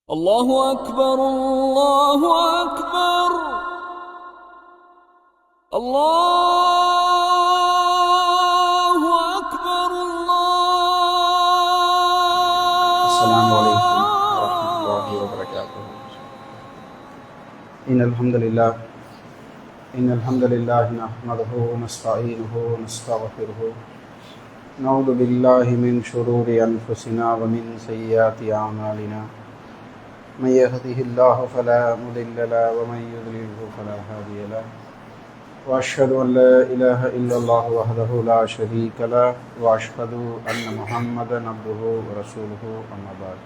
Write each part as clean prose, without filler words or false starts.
الله أكبر الله أكبر الله أكبر السلام عليكم ورحمة الله وبركاته. إن الحمد لله نحمده ونستعينه ونستغفره نعوذ بالله من شرور أنفسنا ومن سيئات أعمالنا من يهده الله فلا مضل له ومن يضلله فلا هادي له وأشهد أن لا إله إلا الله وحده لا شريك له وأشهد أن محمدا عبده ورسوله أما بعد.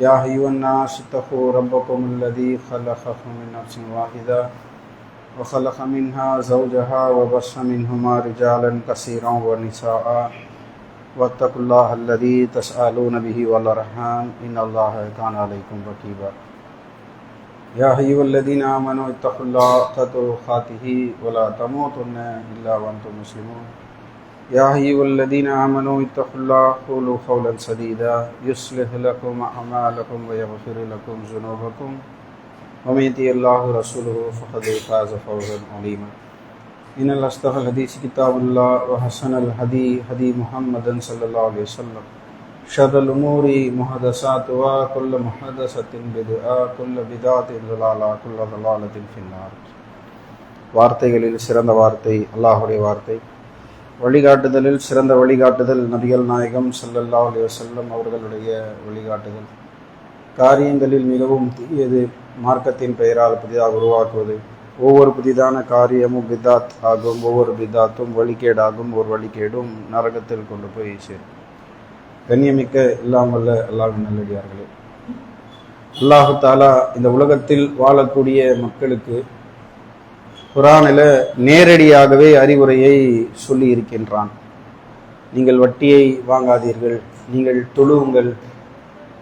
يا أيها الناس اتقوا ربكم الذي خلقكم من نفس واحدة وخلق منها زوجها وبث منهما رجالا كثيرا ونساء واتقوا الله الذي تسألون به والأرحام إن الله كان عليكم رقيبا. يا أيها الذين آمنوا اتقوا الله حق تقاته ولا تموتن إلا وأنتم مسلمون. يا أيها الذين آمنوا اتقوا الله قولوا قولا سديدا يصلح لكم أعمالكم ويغفر لكم ذنوبكم ومن يطع الله ورسوله فقد فاز فوزا عظيما. إن الأصدق الحديث كتاب الله وحسن الهدي هدي محمد صلى الله عليه وسلم. شر الأمور محدثاتها كل محدثة بدعة كل بدعة ضلالة كل ضلالة في النار. வார்த்தைகளில் சிறந்த வார்த்தை அல்லாஹ்வுடைய வார்த்தை. வழிகாட்டுதலில் சிறந்த வழிகாட்டுதல் நபிகள் நாயகம் ஸல்லல்லாஹு அலைஹி வஸல்லம் அவர்களுடைய வழிகாட்டுதல். காரியங்களில் மிகவும் தீயது மார்க்கத்தின் பெயரால் புதிதாக உருவாக்குவது. ஒவ்வொரு புதிதான காரியமும் பிதாத் ஆகும், ஒவ்வொரு பிதாத்தும் வழிகேடாகும், ஒரு வழிகேடும் நரகத்தில் கொண்டு போய் சேரும். கண்ணியமிக்க எல்லாம் வல்ல அல்லாஹ்வின் நல்லடியார்களே, அல்லாஹு தாலா இந்த உலகத்தில் வாழக்கூடிய மக்களுக்கு குர்ஆனில் நேரடியாகவே அறிவுரையை சொல்லி இருக்கின்றான். நீங்கள் வட்டியை வாங்காதீர்கள், நீங்கள் தொழுவுங்கள்,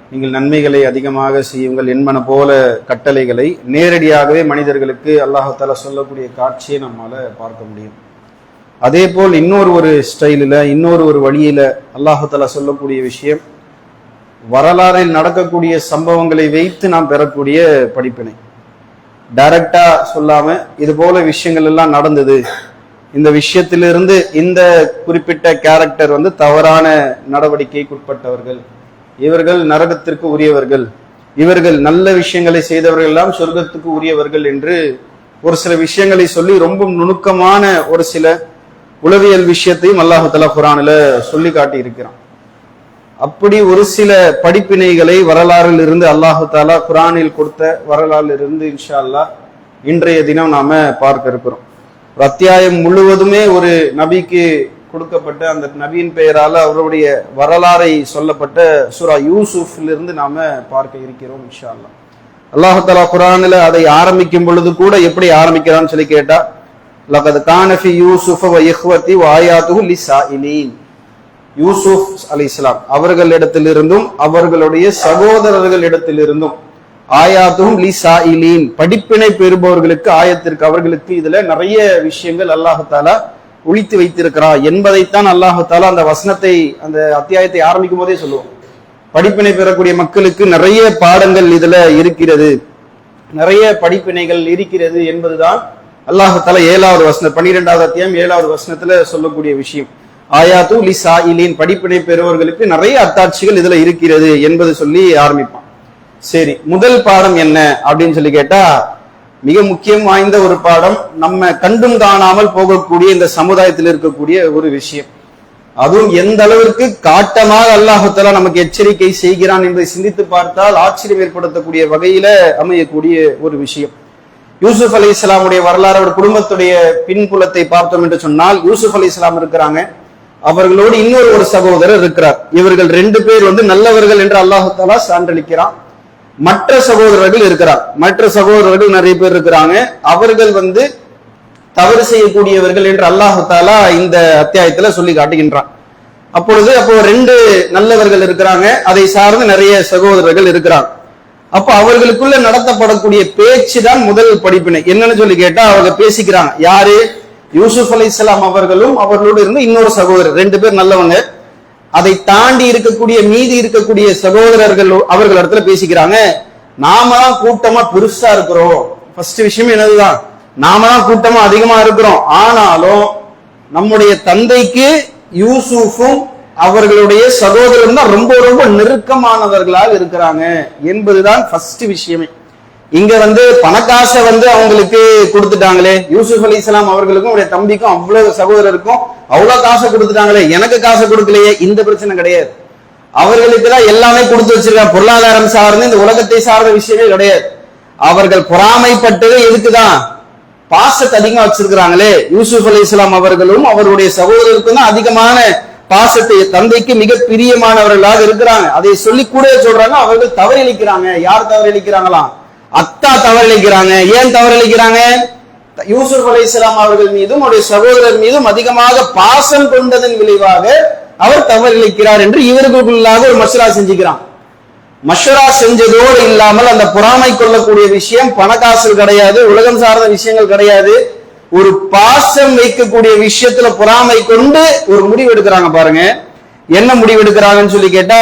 நீங்கள் நன்மைகளை அதிகமாக செய்யுங்கள் என்பன போல கட்டளைகளை நேரடியாகவே மனிதர்களுக்கு அல்லாஹ் தஆலா சொல்லக்கூடிய காட்சியை நம்மால பார்க்க முடியும். அதே போல் இன்னொரு ஸ்டைலில் இன்னொரு வழியில அல்லாஹ் தஆலா சொல்லக்கூடிய விஷயம் வரலாறில் நடக்கக்கூடிய சம்பவங்களை வைத்து நாம் பெறக்கூடிய படிப்பினை. டைரக்டா சொல்லாம இது போல விஷயங்கள் எல்லாம் நடந்தது, இந்த விஷயத்திலிருந்து இந்த குறிப்பிட்ட கேரக்டர் தவறான நடவடிக்கைக்குட்பட்டவர்கள், இவர்கள் நரகத்திற்கு உரியவர்கள், இவர்கள் நல்ல விஷயங்களை செய்தவர்கள் எல்லாம் சொர்க்கத்துக்கு உரியவர்கள் என்று ஒரு சில விஷயங்களை சொல்லி ரொம்ப நுணுக்கமான ஒரு சில உளவியல் விஷயத்தையும் அல்லாஹ் தஆலா குர்ஆனில் சொல்லி காட்டி இருக்கிறான். அப்படி ஒரு சில படிப்பினைகளை வரலாறில் இருந்து அல்லாஹ் தஆலா குர்ஆனில் கொடுத்த வரலாறில் இருந்து இன்ஷா அல்லாஹ் இன்றைய தினம் நாம பார்க்க இருக்கிறோம். ஒரு அத்தியாயம் முழுவதுமே ஒரு நபிக்கு கொடுக்கப்பட்ட அந்த நபியின் பெயரால அவருடைய வரலாறை சொல்லப்பட்ட சூரா யூசுஃபிலிருந்து நாம பார்க்க இருக்கிறோம் இன்ஷா அல்லாஹ். அல்லாஹ் தஆலா குர்ஆனில் அதை ஆரம்பிக்கும் பொழுது கூட எப்படி ஆரம்பிக்கிறான்னு சொல்லி கேட்டா, லகத் கான ஃபீ யூசுஃப வ இஹ்வதி வ ஆயாத்துஹு லிஸாயிலீன். யூசுப் அலைஹிஸ்ஸலாம் அவர்களிடத்திலிருந்தும் அவர்களுடைய சகோதரர்களிடத்திலிருந்தும் ஆயாத்துஹும் லிஸாயிலீன் படிப்பினை பெறுபவர்களுக்கு ஆயத்திற்கு அவர்களுக்கு இதுல நிறைய விஷயங்கள் அல்லாஹ் தஆலா ஒளித்து வைத்திருக்கிறார் என்பதைத்தான் அல்லாஹ் தஆலா அந்த வசனத்தை அந்த அத்தியாயத்தை ஆரம்பிக்கும் போதே சொல்லுவோம். படிப்பினை பெறக்கூடிய மக்களுக்கு நிறைய பாடங்கள் இதுல இருக்கிறது, நிறைய படிப்பினைகள் இருக்கிறது என்பதுதான் அல்லாஹ் தஆலா 7வது வசனம் 12வது அத்தியாயம் 7வது வசனத்துல சொல்லக்கூடிய விஷயம். ஆயாத்து லிஸாயிலீன் படிப்பினை பெறுவர்களுக்கு நிறைய அத்தாட்சிகள் இதுல இருக்கிறது என்பது சொல்லி ஆரம்பிப்பான். சரி, முதல் பாடம் என்ன அப்படின்னு சொல்லி கேட்டா, மிக முக்கியம் வாய்ந்த ஒரு பாடம், நம்ம கண்டும் காணாமல் போகக்கூடிய இந்த சமுதாயத்தில் இருக்கக்கூடிய ஒரு விஷயம். அதுவும் எந்த அளவிற்கு காட்டமாக அல்லாஹ் தஆலா நமக்கு எச்சரிக்கை செய்கிறான் என்பதை சிந்தித்து பார்த்தால் ஆச்சரியம் ஏற்படுத்தக்கூடிய வகையில அமையக்கூடிய ஒரு விஷயம். யூசுப் அலைஹிஸ்ஸலாமுடைய வரலாறு, அவர் குடும்பத்துடைய பின்புலத்தை பார்த்தோம் என்று சொன்னால், யூசுப் அலைஹிஸ்ஸலாம் இருக்கிறாங்க, அவர்களோடு இன்னொரு சகோதரர் இருக்கிறார். இவர்கள் 2 பேர் நல்லவர்கள் என்று அல்லாஹ் தஆலா சான்றளிக்கிறான். மற்ற சகோதரர்கள் இருக்கிறார், மற்ற சகோதரர்கள் நிறைய பேர் இருக்கிறாங்க, அவர்கள் தவறு செய்யக்கூடியவர்கள் என்று அல்லாஹ் தஆலா இந்த அத்தியாயத்துல சொல்லி காட்டுகின்றான். அப்போ 2 நல்லவர்கள் இருக்கிறாங்க, அதை சார்ந்து நிறைய சகோதரர்கள் இருக்கிறாங்க. அப்ப அவர்களுக்குள்ள நடத்தப்படக்கூடிய பேச்சு தான் முதல் படிப்பினை. என்னன்னு சொல்லி கேட்டா, அவங்க பேசிக்கிறாங்க. யாரு? யூசுப் அலைஹிஸ்ஸலாம் அவர்களும் அவர்களோடு இருந்து இன்னொரு சகோதரர், 2 பேர் நல்லவங்க. அதை தாண்டி இருக்கக்கூடிய மீதி இருக்கக்கூடிய சகோதரர்கள் அவர்களிடத்துல பேசிக்கிறாங்க. நாம தான் கூட்டமா பெருசா இருக்கிறோம். ஃபர்ஸ்ட் விஷயம் என்னதுதான், நாம தான் கூட்டமா அதிகமா இருக்கிறோம். ஆனாலும் நம்முடைய தந்தைக்கு யூசுஃபும் அவர்களுடைய சகோதரரும் தான் ரொம்ப ரொம்ப நெருக்கமானவர்களாக இருக்கிறாங்க என்பதுதான் ஃபர்ஸ்ட் விஷயமே. இங்க பணக்காசை அவங்களுக்கு கொடுத்துட்டாங்களே, யூசுப் அலைஹிஸ்ஸலாம் அவர்களுக்கும் அவருடைய தம்பிக்கும் அவ்வளவு சகோதரருக்கும் அவ்வளவு காசை கொடுத்துட்டாங்களே, எனக்கு காசை கொடுக்கலையே, இந்த பிரச்சனை கிடையாது. அவர்களுக்கு தான் எல்லாமே கொடுத்து வச்சிருக்காங்க. பொருளாதாரம் சார்ந்து இந்த உலகத்தை சார்ந்த விஷயமே கிடையாது. அவர்கள் பொறாமைப்பட்டது எதுக்குதான், பாசத்தை அதிகமா வச்சிருக்கிறாங்களே. யூசுப் அலைஹிஸ்ஸலாம் அவர்களும் அவருடைய சகோதரருக்கும் தான் அதிகமான பாசத்தை, தந்தைக்கு மிக பிரியமானவர்களாக இருக்கிறாங்க. அதை சொல்லி கூட சொல்றாங்க, அவர்கள் தவறிழைக்கிறாங்க. யார் தவறிழைக்கிறாங்களாம், அத்தா தவறிழைக்கிறாங்க. ஏன் தவறிழைக்கிறாங்க, யூசுப் அலைஹிஸ்ஸலாம் அவர்கள் மீதும் அவருடைய சகோதரர் மீதும் அதிகமாக பாசம் கொண்டதன் விளைவாக அவர் தவறிழைக்கிறார் என்று இவர்களுக்குள்ளாக ஒரு மஷ்வரா செஞ்சுக்கிறான். மஷ்வரா செஞ்சதோடு இல்லாமல் அந்த பொறாமை கொள்ளக்கூடிய விஷயம் பணக்காசல் கிடையாது, உலகம் சார்ந்த விஷயங்கள் கிடையாது. ஒரு பாசம் வைக்கக்கூடிய விஷயத்துல பொறாமை கொண்டு ஒரு முடிவு எடுக்கிறாங்க. பாருங்க என்ன முடிவு எடுக்கிறாங்கன்னு சொல்லி கேட்டா,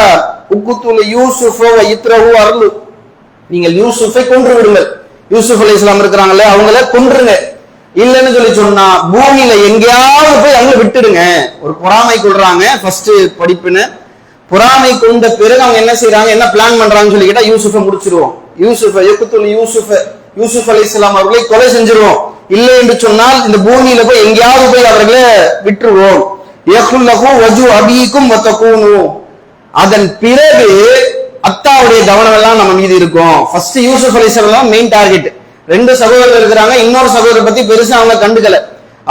உக்குத்துல யூசுஃபோ இத்ரஹு அர்லு, நீங்கள் யூசுஃபை கொன்று விடுங்கள். யூசுப் அலைஹிஸ்ஸலாம் இருக்கிறாங்கல்ல, அவங்கள கொன்றுங்க. இல்லைன்னு சொல்லி சொன்னா பூமியில எங்கேயாவது போய் அவங்க விட்டுடுங்க. ஒரு பொறாமை கொள்றாங்க. ஃபர்ஸ்ட் படிப்புன்னு பொறாமை கொண்ட பிறகு அவங்க என்ன செய்யறாங்க, என்ன பிளான் பண்றாங்கன்னு சொல்லி கேட்டா, யூசுஃபை முடிச்சிருவோம். யூசுப் அலைஹிஸ்ஸலாம் அவர்களை கொலை செஞ்சிருவோம். இல்லை என்று சொன்னால் இந்த பூமியில போய் எங்கேயாவது போய் அவர்களை விட்டுருவோம். அதன் பிறகு அத்தாவுடைய கவனம் எல்லாம் நம்ம மீது இருக்கும். ஃபர்ஸ்ட் யூசுப் அலைஹிஸ்ஸலாம் மெயின் டார்கெட். ரெண்டு சகோதரர்கள் இருக்கிறாங்க, இன்னொரு சகோதரர் பத்தி பெருசா அவங்க கண்டுக்கல.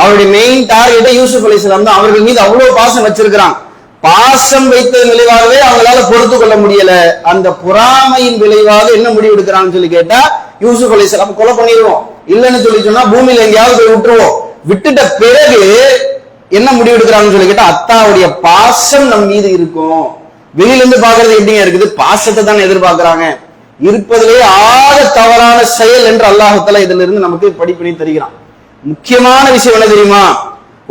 அவருடைய மெயின் டார்கெட் யூசுப் அலைஹிஸ்ஸலாம் தான். அவர்கள் மீது அவ்வளவு பாசம் வச்சிருக்கிறாங்க. பாசம் வைத்ததன் விளைவாகவே அவங்களால பொறுத்து கொள்ள முடியல. அந்த பொறாமையின் விளைவாக என்ன முடிவு எடுக்கிறான்னு சொல்லி கேட்டா, யூசுப் அலைஹிஸ்ஸலாம் கொலை பண்ணிடுவோம். இல்லைன்னு சொல்லி சொன்னா பூமியில எங்கேயாவது போய் விட்டுருவோம். விட்டுட்ட பிறகு என்ன முடிவு எடுக்கிறாங்கன்னு சொல்லி கேட்டா, அத்தாவுடைய பாசம் நம் மீது இருக்கும். வெளியில இருந்து பாக்குறது எப்படிங்க இருக்குது, பாசத்தை தான் எதிர்பார்க்கிறாங்க. இருப்பதிலேயே ஆக தவறான செயல் என்று அல்லாஹ் தஆலா இதுல இருந்து நமக்கு படிப்பினை தருகிறான். முக்கியமான விஷயம் என்ன தெரியுமா,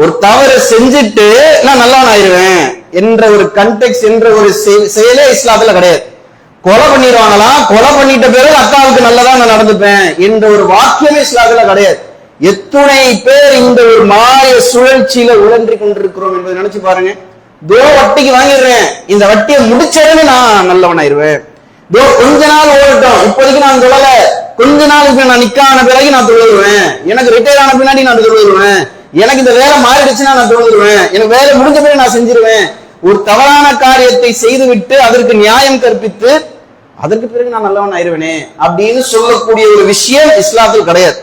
ஒரு தவறு செஞ்சுட்டு நான் நல்லவன் ஆயிருவேன் என்ற ஒரு கண்டெக்ஸ்ட் என்ற ஒரு செயலே இஸ்லாத்துல கிடையாது. கொலை பண்ணிடுவாங்களாம், கொலை பண்ணிட்ட பிறகு அக்காவுக்கு நல்லதா நான் நடந்துப்பேன் என்ற ஒரு வாக்கியமே இஸ்லாத்துல கிடையாது. எத்துணை பேர் இந்த ஒரு மாய சுழற்சியில உழன்றி கொண்டிருக்கிறோம் என்பதை நினைச்சு பாருங்க. வட்டிக்கு வாங்கிடுறேன், இந்த வட்டியை முடிச்சதுன்னு நான் நல்லவன் ஆயிருவேன். கொஞ்ச நாள் ஓடட்டும், இப்போதைக்கு நான் தொழல, கொஞ்ச நாளுக்கு நான் நிக்கான பிறகு நான் தொழுதுருவேன், எனக்கு ரிட்டையர் ஆன பின்னாடி நான் தொழுதுருவேன், எனக்கு இந்த வேலை மாறிடுச்சுன்னா நான் தொழுதுருவேன், எனக்கு வேலை முடிஞ்ச பிறகு நான் செஞ்சிருவேன். ஒரு தவறான காரியத்தை செய்துவிட்டு அதற்கு நியாயம் கற்பித்து அதற்கு பிறகு நான் நல்லவன் ஆயிருவேனே அப்படின்னு சொல்லக்கூடிய ஒரு விஷயம் இஸ்லாத்தில் கிடையாது.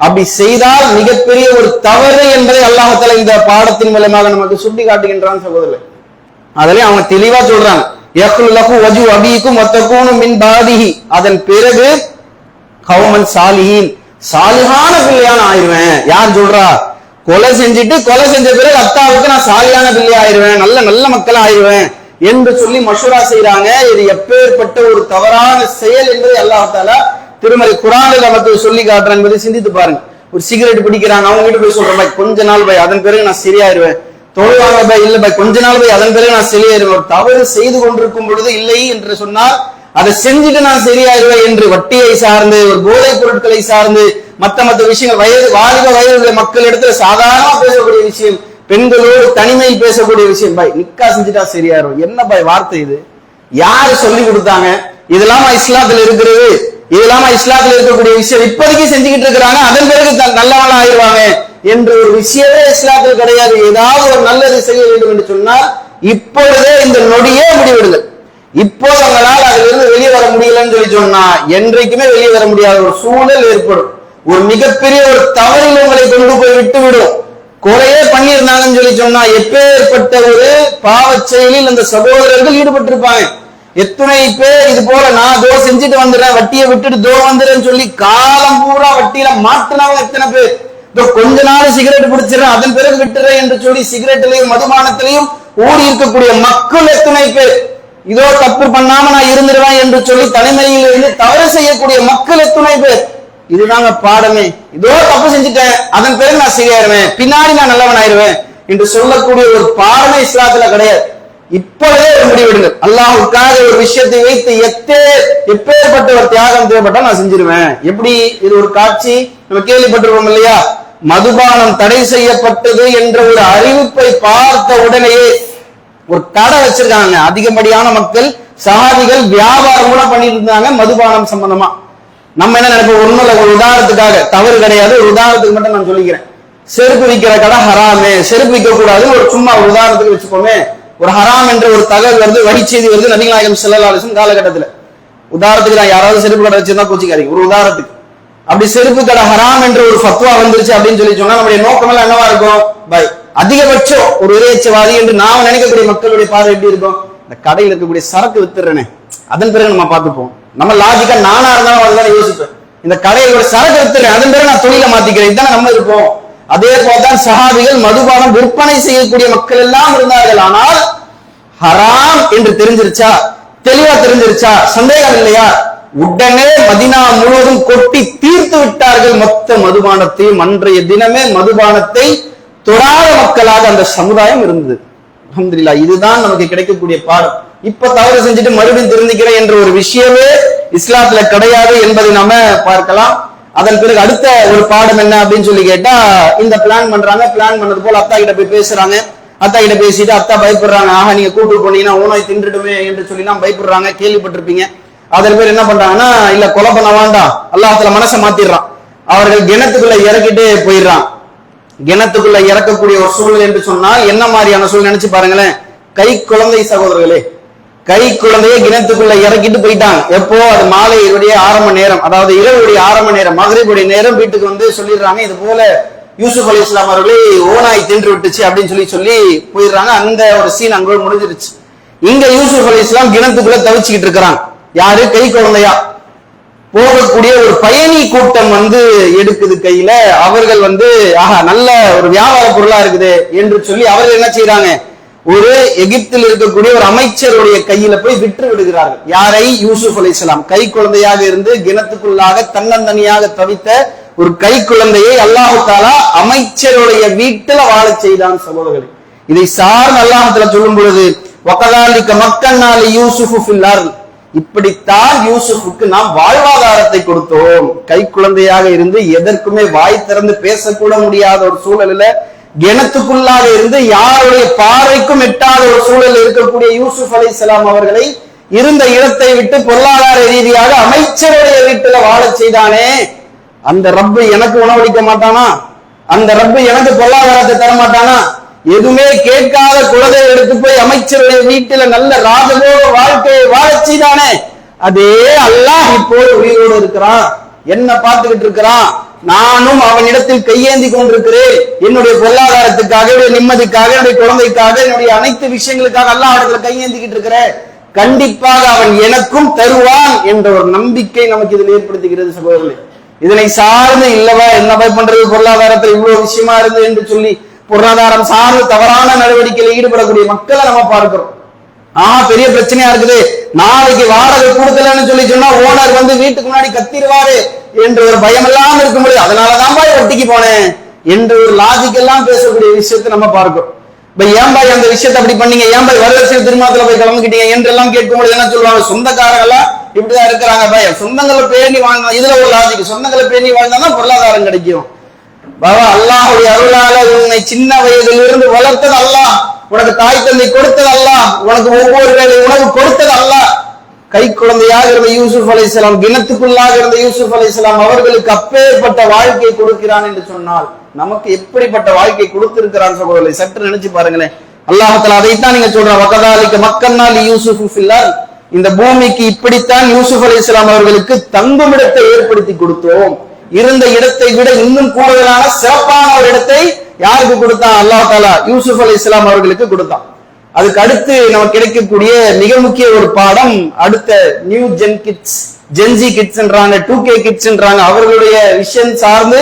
அப்படி செய்தால் மிகப்பெரிய ஒரு தவறு என்பதை அல்லாஹ் தஆலா இந்த பாடத்தின் மூலமாக நமக்கு சுட்டி காட்டுகின்றான் சகோதரர்களே. அதிலே அவங்க தெளிவா சொல்றாங்க, யக்லுலகு வஜு அபீக்கும் வத்தகூனு மின் பாதிஹி, அதன் பிறகு கௌமன் சாலிஹீன், சாலிஹான பிள்ளையான ஆயிருவேன். யார் சொல்றா, கொலை செஞ்சுட்டு கொலை செஞ்ச பிறகு அத்தாவுக்கு நான் சாலியான பிள்ளை ஆயிருவேன், நல்ல நல்ல மக்கள் ஆயிருவேன் என்று சொல்லி மஷ்வரா செய்யறாங்க. இது எப்பேற்பட்ட ஒரு தவறான செயல் என்பதை அல்லாஹ் தஆலா திருமறை குர்ஆனில் நமக்கு சொல்லி காட்டுறான் என்பதை சிந்தித்து பாருங்க. ஒரு சிகரெட் பிடிக்கிறாங்க, அவங்க கிட்ட போய் சொல்றேன், பாய் கொஞ்ச நாள் பாய் அதன் பிறகு நான் சரியாயிருவேன். தொழுவாங்க பாய், இல்ல பாய் கொஞ்ச நாள் பாய் அதன் பிறகு நான் சரியாயிருவேன். தவறு செய்து கொண்டிருக்கும் பொழுது இல்லை என்று சொன்னால் அதை செஞ்சுட்டு நான் சரியாயிருவேன் என்று வட்டியை சார்ந்து ஒரு போதைப் பொருட்களை சார்ந்து மத்த விஷயங்கள் வாலிப வயது மக்கள் இடத்துல சாதாரணமா பேசக்கூடிய விஷயம், பெண்களோடு தனிமையில் பேசக்கூடிய விஷயம், பாய் நிக்கா செஞ்சுட்டா சரியாயிரும். என்ன பாய் வார்த்தை இது, யாரு சொல்லி கொடுத்தாங்க? இதெல்லாம் இஸ்லாத்துல இருக்கிறது, இதெல்லாம் இஸ்லாத்துல இருக்கக்கூடிய விஷயம். இப்போதைக்கு செஞ்சுக்கிட்டு இருக்கிறாங்க, அதன் பிறகு நல்லவனா ஆயிடுவாங்க என்ற ஒரு விஷயமே இஸ்லாத்தில் கிடையாது. ஏதாவது ஒரு நல்லது செய்ய வேண்டும் என்று சொன்னால் இப்பொழுதே இந்த நொடியே முடிவெடுங்கள். இப்போது அவங்களால் அதுல இருந்து வெளியே வர முடியலன்னு சொல்லி சொன்னா என்றைக்குமே வெளியே வர முடியாத ஒரு சூழல் ஏற்படும். ஒரு மிகப்பெரிய ஒரு தவறில் உங்களை கொண்டு போய் விட்டுவிடும். கொலையே பண்ணியிருந்தாங்கன்னு சொல்லி சொன்னா எப்பேற்பட்ட ஒரு பாவச் செயலில் அந்த சகோதரர்கள் ஈடுபட்டிருப்பாங்க. எத்தனை பேர் இது போல நான் தோ செஞ்சுட்டு வந்துடுறேன், வட்டியை விட்டுட்டு வந்துடுறேன்னு சொல்லி காலம் பூரா வட்டியில மாட்டினவங்க எத்தனை பேர். கொஞ்ச நாள் சிகரெட் பிடிச்சிடறேன் அதன் பிறகு விட்டுறேன் என்று சொல்லி சிகரெட்டிலையும் மதுபானத்திலையும் ஓடி இருக்கக்கூடிய மக்கள் எத்தனை பேர். இதோ தப்பு பண்ணாம நான் இருந்துருவேன் என்று சொல்லி தனிமையில் இருந்து தவறு செய்யக்கூடிய மக்கள் எத்தனை பேர். இதுதாங்க பாடமே. இதோ தப்பு செஞ்சுட்டேன் அதன் பிறகு நான் சரியாயிருவேன், பின்னாடி நான் நல்லவன் ஆயிருவேன் என்று சொல்லக்கூடிய ஒரு பாடமே இஸ்லாத்துல கிடையாது. இப்பொழுதே ஒரு முடிவெடுங்கள். அல்லாஹ்வுக்காக ஒரு விஷயத்தை வைத்து எப்பேற்பட்ட ஒரு தியாகம் தேவைப்பட்டா நான் செஞ்சிருவேன். எப்படி? இது ஒரு காட்சி நம்ம கேள்விப்பட்டிருக்கோம் இல்லையா? மதுபானம் தடை செய்யப்பட்டது என்ற ஒரு அறிவிப்பை பார்த்த உடனேயே ஒரு கடை வச்சிருக்காங்க. அதிகப்படியான மக்கள் சஹாபிகள் வியாபாரம் கூட பண்ணிட்டு இருந்தாங்க மதுபானம் சம்பந்தமா. நம்ம என்ன நினைப்போம்? ஒண்ணும் இல்ல, ஒரு உதாரணத்துக்காக, தவறு கிடையாது, ஒரு உதாரணத்துக்கு மட்டும் நான் சொல்லிக்கிறேன். செருப்பு விற்கிற கடை ஹராமே, செருப்பு விற்க கூடாது, ஒரு சும்மா ஒரு உதாரணத்துக்கு வச்சுக்கோமே. ஒரு ஹராம் என்ற ஒரு தகவல் வருது, வரி செய்தி வருது நபிகள் நாயகம் ஸல்லல்லாஹு அலைஹி வஸல்லம் காலகட்டத்துல. உதாரணத்துக்கு நான் யாராவது செருப்பு கடை வச்சிருந்தா கோச்சிக்காதீங்க, ஒரு உதாரணத்துக்கு. அப்படி செருப்பு கடை ஹராம் என்ற ஒரு ஃபத்வா வந்துருச்சு அப்படின்னு சொல்லி சொன்னா நம்முடைய நோக்கம் எல்லாம் என்னவா இருக்கும்? பை அதிகபட்சம் ஒரு இறைச்சவாதி என்று நாம் நினைக்கக்கூடிய மக்களுடைய பார்வை எப்படி இருக்கும்? இந்த கடையில் இருக்கக்கூடிய சரக்கு வித்துறேனே, அதன் பிறகு நம்ம பார்த்துப்போம். நம்ம லாஜிக்கா நானா இருந்தாலும் அதுதான் யோசிப்பேன். இந்த கடையில் சரக்கு வித்துறேன், அதன் பிறகு நான் தொழிலை மாத்திக்கிறேன், இதுதான் நம்ம இருப்போம். அதே போலதான் சஹாபிகள் மதுபானம் விற்பனை செய்யக்கூடிய மக்கள் எல்லாம் இருந்தார்கள். ஆனால் ஹராம் என்று தெரிஞ்சிருச்சா, தெளிவா தெரிஞ்சிருச்சா, சந்தேகம் இல்லையா? உடனே மதீனா முழுவதும் கொட்டி தீர்த்து விட்டார்கள் மொத்த மதுபானத்தையும். அன்றைய தினமே மதுபானத்தை தொடாத மக்களாக அந்த சமுதாயம் இருந்தது. அல்ஹம்துலில்லாஹ். இதுதான் நமக்கு கிடைக்கக்கூடிய பாடம். இப்ப தவறு செஞ்சுட்டு மறுபடியும் திருந்திக்கிறேன் என்ற ஒரு விஷயமே இஸ்லாத்துல கிடையாது என்பதை நாம பார்க்கலாம். அதன் பிறகு அடுத்த ஒரு பாடம் என்ன அப்படின்னு சொல்லி கேட்டா, இந்த பிளான் பண்றாங்க. பிளான் பண்ணது போல அத்தா கிட்ட போய் பேசுறாங்க. அத்தா கிட்ட பேசிட்டு அத்தா பயப்படுறாங்க. ஆஹா, நீங்க கூட்டு போனீங்கன்னா ஓனாய் தின்றுடுமே என்று சொல்லி எல்லாம் பயப்படுறாங்க. கேள்விப்பட்டிருப்பீங்க. அதன் பேர் என்ன பண்றாங்கன்னா, இல்ல கொலை பண்ண வேண்டாம், அல்லாஹ்வுல மனசை மாத்திடுறான். அவர்கள் கிணத்துக்குள்ள இறக்கிட்டு போயிடுறான். கிணத்துக்குள்ள இறக்கக்கூடிய ஒரு சூழ்நிலை என்று சொன்னால் என்ன மாதிரியான சூழ்நிலை நினைச்சு பாருங்களேன். கை குழந்தை சகோதரர்களே, கை குழந்தையை கிணத்துக்குள்ள இறக்கிட்டு போயிட்டாங்க. எப்போ? அது மாலையுடைய ஆரம்ப நேரம், அதாவது இரவுடைய ஆரம்ப நேரம், மக்ரிபுடைய நேரம். வீட்டுக்கு வந்து சொல்லிடுறாங்க, இது போல யூசுப் அலைஹிஸ்ஸலாம் அவர்களே ஓனாய் தின்று விட்டுச்சு அப்படின்னு சொல்லி போயிடுறாங்க. அந்த ஒரு சீன் அங்க முடிஞ்சிருச்சு. இங்க யூசுப் அலைஹிஸ்ஸலாம் கிணத்துக்குள்ள தவிச்சுக்கிட்டு இருக்கிறாங்க. யாரு? கை குழந்தையா. போகக்கூடிய ஒரு பயணி கூட்டம் வந்து எடுக்குது கையில. அவர்கள் வந்து ஆஹா, நல்ல ஒரு வியாபார பொருளா இருக்குது என்று சொல்லி அவர்கள் என்ன செய்யறாங்க? ஒரு எகிப்தில் இருக்கக்கூடிய ஒரு அமைச்சருடைய கையில போய் விற்று விடுகிறார்கள். யாரை? யூசுப் அலைஹிஸ்ஸலாம். கை குழந்தையாக இருந்து கிணத்துக்குள்ளாக தன்னந்தனியாக தவித்த ஒரு கை குழந்தையை அல்லாஹ் தஆலா அமைச்சருடைய வீட்டில் வாழச் செய்தான். சகோதரர்களே, இதை சார்ந்து அல்லாஹ் தஆலா சொல்லும் பொழுது வகதாலிக மக்கன்னா லியூசுஃபு ஃபில் அர்த், இப்படித்தான் யூசுஃபுக்கு நாம் வாழ்வாதாரத்தை கொடுத்தோம். கை குழந்தையாக இருந்து எதற்குமே வாய் திறந்து பேசக்கூட முடியாத ஒரு சூழலில், கிணத்துக்குள்ளாக இருந்து யாருடைய பார்வைக்கும் எட்டாத ஒரு சூழலில் இருக்கக்கூடிய யூசுப் அலைஹிஸ்ஸலாம் அவர்களை இருந்த இடத்தை விட்டு பொருளாதார ரீதியாக அமைச்சருடைய வீட்டுல வாழச் செய்தானே, அந்த ரப்பு எனக்கு உணவளிக்க மாட்டானா? அந்த ரப்பு எனக்கு பொருளாதாரத்தை தர மாட்டானா? எதுவுமே கேட்காத குழந்தையை எடுத்து போய் அமைச்சருடைய வீட்டுல நல்ல ராஜபோக வாழ்க்கையை வாழச் செய்தானே, அதே அல்லாஹ் இப்போது உயிரோடு இருக்கிறான், என்ன பார்த்துக்கிட்டு இருக்கிறான். நானும் அவனிடத்தில் கையேந்தி கொண்டிருக்கிறேன். என்னுடைய பொருளாதாரத்துக்காக, என்னுடைய நிம்மதிக்காக, என்னுடைய குழந்தைக்காக, என்னுடைய அனைத்து விஷயங்களுக்காக அல்லாஹ் இடத்துல கையேந்திக்கிட்டு இருக்கிறேன். கண்டிப்பாக அவன் எனக்கும் தருவான் என்ற ஒரு நம்பிக்கை நமக்கு இதில் ஏற்படுத்துகிறது. சகோதரர்களே, இதனை சார்ந்து இல்லவா என்ன பண்றது, பொருளாதாரத்தில் இவ்வளவு விஷயமா இருந்து என்று சொல்லி பொருளாதாரம் சார்ந்து தவறான நடவடிக்கையில் ஈடுபடக்கூடிய மக்களை நம்ம பார்க்கிறோம். பெரிய பிரச்சனையா இருக்குது, நாளைக்கு வாடகை கொடுக்கலன்னு சொல்லி சொன்னா ஓனர் வந்து வீட்டுக்கு முன்னாடி கத்திடுவாரு என்ற ஒரு பயம் எல்லாம் இருக்க முடியாது. அதனாலதான் பாய் வட்டிக்கு போனேன் என்ற ஒரு லாஜிக் எல்லாம் பேசக்கூடிய விஷயத்தை நம்ம பார்க்கிறோம். ஏன் பாய் அந்த விஷயத்தை அப்படி பண்ணீங்க, ஏன் பாய் வரலட்சுமி திருமணத்துல போய் கலந்துக்கிட்டீங்க என்றெல்லாம் கேட்கும்போது என்ன சொல்லுவாங்க, சொந்தக்காரங்க எல்லாம் இப்படிதான் இருக்கிறாங்க பாய், சொந்தங்களை பேணி வாழ்ந்தா, இதுல ஒரு லாஜிக், சொந்தங்களை பேணி வாழ்ந்தாதான் பொருளாதாரம் கிடைக்கும். பாபா, அல்லாஹ்வுடைய அருளால உன்னை சின்ன வயதில் இருந்து வளர்த்தது அல்லாஹ், உனக்கு தாய் தந்தை கொடுத்தது அல்லாஹ், உனக்கு ஒவ்வொரு வேளை உணவு கொடுத்தது அல்லாஹ். கை குழந்தையாக இருந்த யூசுப் அலைஹிஸ்ஸலாம், கிணத்துக்குள்ளாக இருந்த யூசுப் அலைஹிஸ்ஸலாம் அவர்களுக்கு அப்பேற்பட்ட வாழ்க்கை கொடுக்கிறான் என்று சொன்னால் நமக்கு எப்படிப்பட்ட வாழ்க்கை கொடுத்திருக்கிறான் சகோதரர்களை சற்று நினைச்சு பாருங்களேன். அல்லாஹ் தஆலா அதைத்தான் நீங்க சொல்ற வகதாலிக மக்கன்னா லியூசுஃபு ஃபில் அர்த், இந்த பூமிக்கு இப்படித்தான் யூசுப் அலைஹிஸ்ஸலாம் அவர்களுக்கு தங்கும் இடத்தை ஏற்படுத்தி கொடுத்தோம். இருந்த இடத்தை விட இன்னும் கூடுதலான சிறப்பான ஒரு இடத்தை யாருக்கு கொடுத்தான்? அல்லாஹ் தஆலா யூசுப் அலைஹிஸ்ஸலாம் அவர்களுக்கு கொடுத்தான். அதுக்கு அடுத்து நமக்கு கிடைக்கக்கூடிய மிக முக்கிய ஒரு பாடம், அடுத்த நியூ ஜென்சி கிட்ஸ்ன்றாங்க, 2K கிட்ஸ்ன்றாங்க, அவர்களுடைய விஷயம் சார்ந்து